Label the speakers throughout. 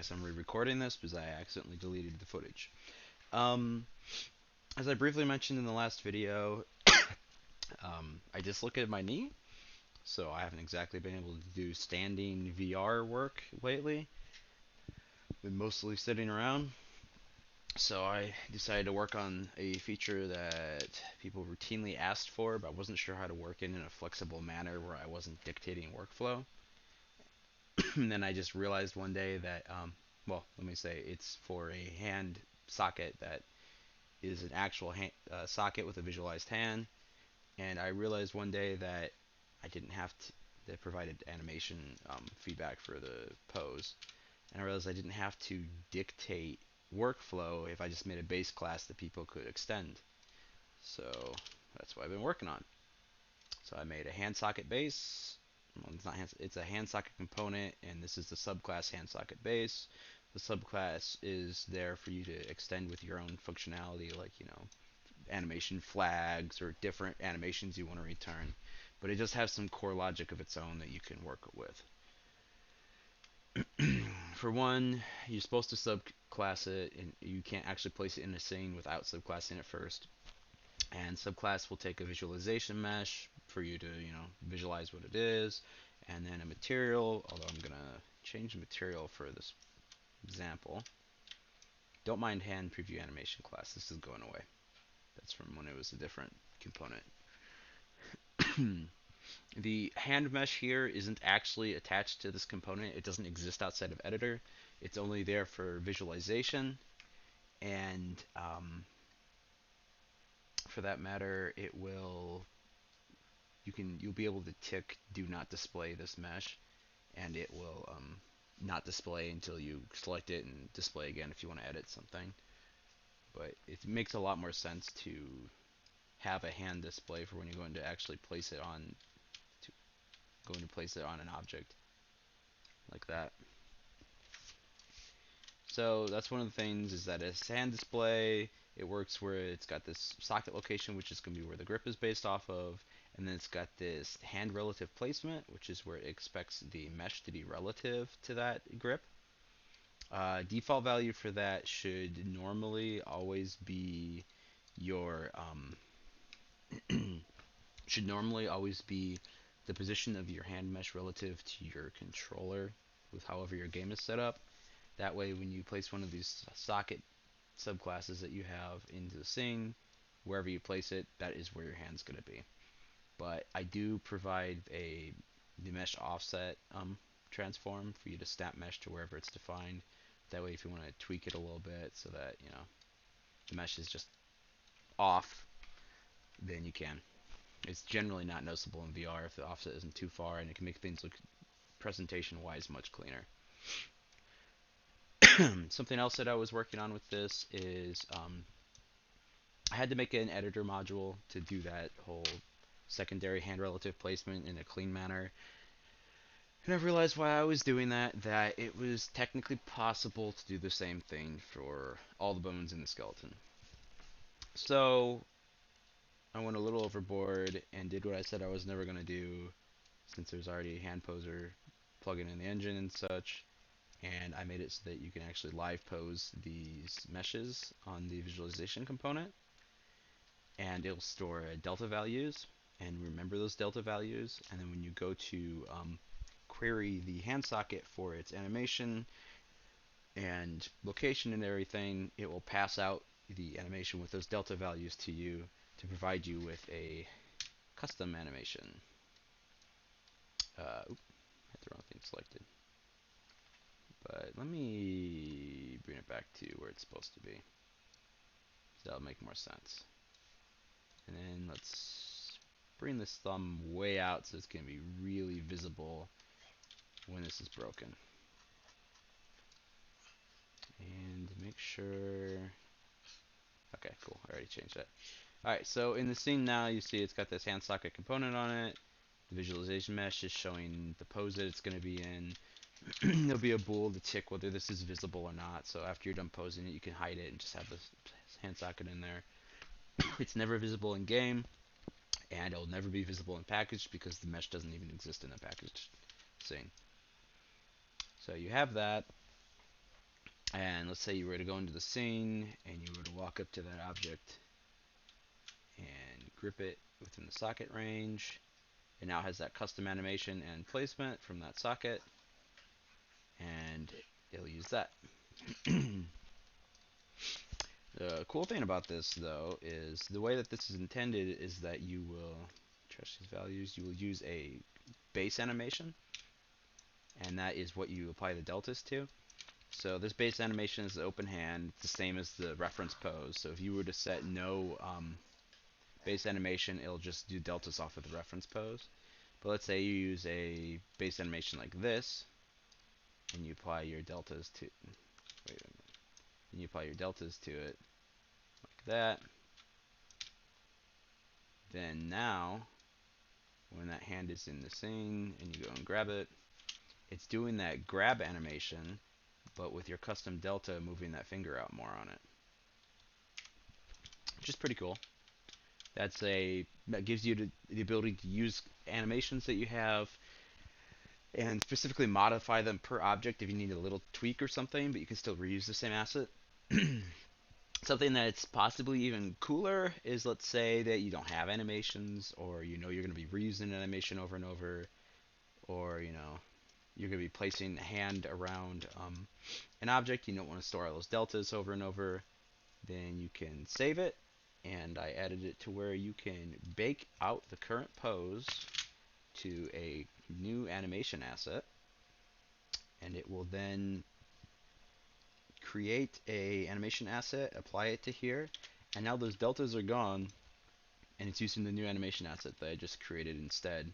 Speaker 1: guess I'm re-recording this because I accidentally deleted the footage. Um, as I briefly mentioned in the last video, I dislocated my knee, so I haven't exactly been able to do standing VR work lately. Been mostly sitting around. So I decided to work on a feature that people routinely asked for, but I wasn't sure how to work in a flexible manner where I wasn't dictating workflow. And then I just realized one day that, well, let me say it's for a hand socket that is an actual socket with a visualized hand. And I realized one day that I didn't have to, that provided animation feedback for the pose. And I realized I didn't have to dictate workflow if I just made a base class that people could extend. So that's what I've been working on. So I made a hand socket base. Well, it's not hand, it's a hand socket component, and this is the subclass hand socket base. The subclass is there for you to extend with your own functionality, like animation flags or different animations you want to return. But it just has some core logic of its own that you can work with. For one, you're supposed to subclass it, and you can't actually place it in a scene without subclassing it first. And subclass will take a visualization mesh for you to visualize what it is, and then a material, although I'm gonna change the material for this example. Don't mind hand preview animation class, this is going away. That's from when it was a different component. The hand mesh here isn't actually attached to this component. It doesn't exist outside of editor. It's only there for visualization, and for that matter, you'll be able to tick do not display this mesh, and it will not display until you select it and display again if you want to edit something. But it makes a lot more sense to have a hand display for when you're going to actually place it on an object like that. So that's one of the things, is that it's hand display. It works where it's got this socket location, which is going to be where the grip is based off of, and then it's got this hand relative placement, which is where it expects the mesh to be relative to that grip. Default value for that should normally always be your should normally always be the position of your hand mesh relative to your controller with however your game is set up. That way, when you place one of these socket subclasses that you have into the scene, wherever you place it, that is where your hand's going to be. But I do provide the mesh offset transform for you to snap mesh to wherever it's defined. That way, if you want to tweak it a little bit so that the mesh is just off, then you can. It's generally not noticeable in VR if the offset isn't too far, and it can make things look presentation-wise much cleaner. Something else that I was working on with this is I had to make an editor module to do that whole secondary hand relative placement in a clean manner. And I realized while I was doing that it was technically possible to do the same thing for all the bones in the skeleton. So I went a little overboard and did what I said I was never going to do, since there's already a hand poser plugin in the engine and such. And I made it so that you can actually live pose these meshes on the visualization component, and it'll store delta values and remember those delta values, and then when you go to query the hand socket for its animation and location and everything, it will pass out the animation with those delta values to you to provide you with a custom animation. Oops, had the wrong thing selected. But let me bring it back to where it's supposed to be. That'll make more sense. And then let's bring this thumb way out so it's going to be really visible when this is broken. And make sure... Okay, cool. I already changed that. Alright, so in the scene now, you see it's got this hand socket component on it. The visualization mesh is showing the pose that it's going to be in. There'll be a bool to tick whether this is visible or not. So after you're done posing it, you can hide it and just have this hand socket in there. It's never visible in game, and it'll never be visible in package because the mesh doesn't even exist in the package scene. So you have that. And let's say you were to go into the scene and you were to walk up to that object and grip it within the socket range. It now has that custom animation and placement from that socket, and it'll use that. The cool thing about this, though, is the way that this is intended is that you will trash these values. You will use a base animation, and that is what you apply the deltas to. So this base animation is the open hand. It's the same as the reference pose. So if you were to set no base animation, it'll just do deltas off of the reference pose. But let's say you use a base animation like this, and you apply your deltas to and you apply your deltas to it like that. Then now, when that hand is in the scene and you go and grab it, it's doing that grab animation, but with your custom delta moving that finger out more on it, which is pretty cool. That gives you the ability to use animations that you have and specifically modify them per object if you need a little tweak or something, but you can still reuse the same asset. Something that's possibly even cooler is, let's say that you don't have animations, or you know you're going to be reusing an animation over and over, or you know you're going to be placing a hand around an object, you don't want to store all those deltas over and over. Then you can save it, and I added it to where you can bake out the current pose to a new animation asset, and it will then create a animation asset, apply it to here, and now those deltas are gone, and it's using the new animation asset that I just created instead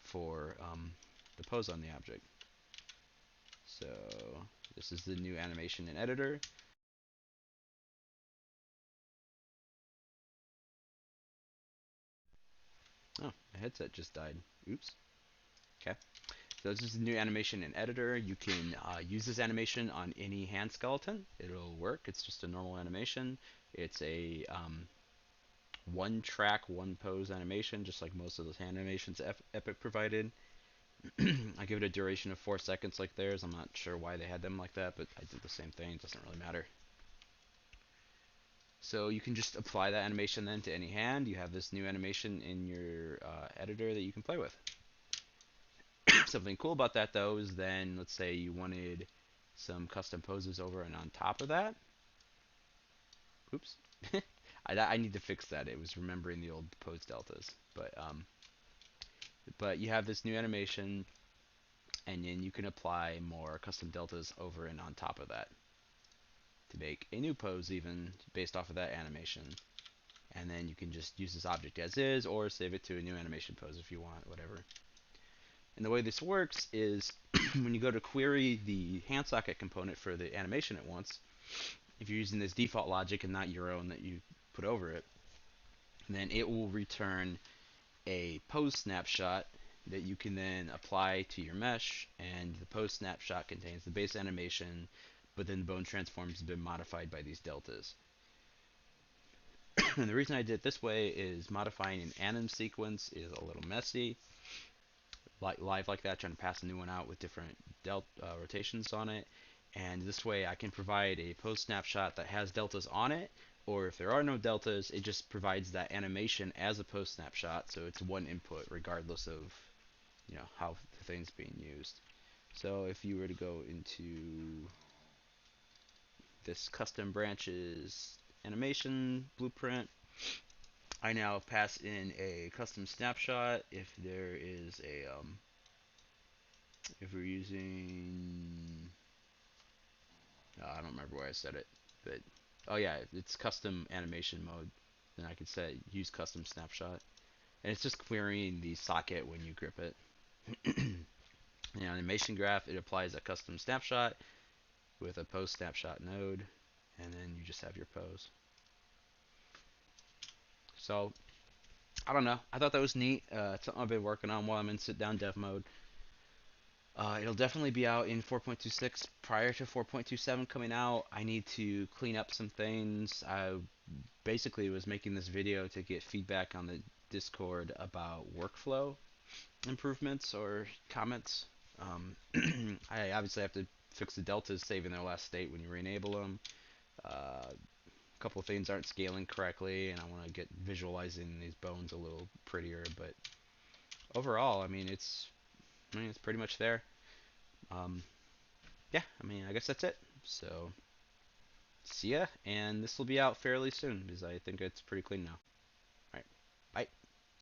Speaker 1: for the pose on the object. So this is the new animation in editor. Oh, my headset just died. Oops. Okay. So this is the new animation in editor. You can use this animation on any hand skeleton. It'll work. It's just a normal animation. It's a one track, one pose animation, just like most of those hand animations Epic provided. I give it a duration of 4 seconds like theirs. I'm not sure why they had them like that, but I did the same thing. It doesn't really matter. So you can just apply that animation then to any hand. You have this new animation in your editor that you can play with. Something cool about that, though, is then let's say you wanted some custom poses over and on top of that. Oops. I need to fix that. It was remembering the old pose deltas. But you have this new animation, and then you can apply more custom deltas over and on top of that to make a new pose even based off of that animation. And then you can just use this object as is or save it to a new animation pose if you want, whatever. And the way this works is when you go to query the hand socket component for the animation it wants, if you're using this default logic and not your own that you put over it, then it will return a pose snapshot that you can then apply to your mesh, and the pose snapshot contains the base animation, but then the bone transforms has been modified by these deltas. And the reason I did it this way is modifying an anim sequence is a little messy. Like live like that, trying to pass a new one out with different rotations on it. And this way I can provide a pose snapshot that has deltas on it, or if there are no deltas, it just provides that animation as a pose snapshot, so it's one input regardless of how the thing's being used. So if you were to go into this custom branches animation blueprint, I now pass in a custom snapshot if there is a if we're using I don't remember where I said it, but oh yeah, it's custom animation mode. Then I could say use custom snapshot, and it's just querying the socket when you grip it. The animation graph, it applies a custom snapshot with a pose snapshot node, and then you just have your pose. So I don't know. I thought that was neat. It's something I've been working on while I'm in sit down dev mode. It'll definitely be out in 4.26 prior to 4.27 coming out. I need to clean up some things. I basically was making this video to get feedback on the Discord about workflow improvements or comments. I obviously have to fix the deltas, saving their last state when you re-enable them. A couple things aren't scaling correctly, and I want to get visualizing these bones a little prettier. But overall, it's pretty much there. Um, yeah, I guess that's it. So see ya, and this will be out fairly soon because I think it's pretty clean now.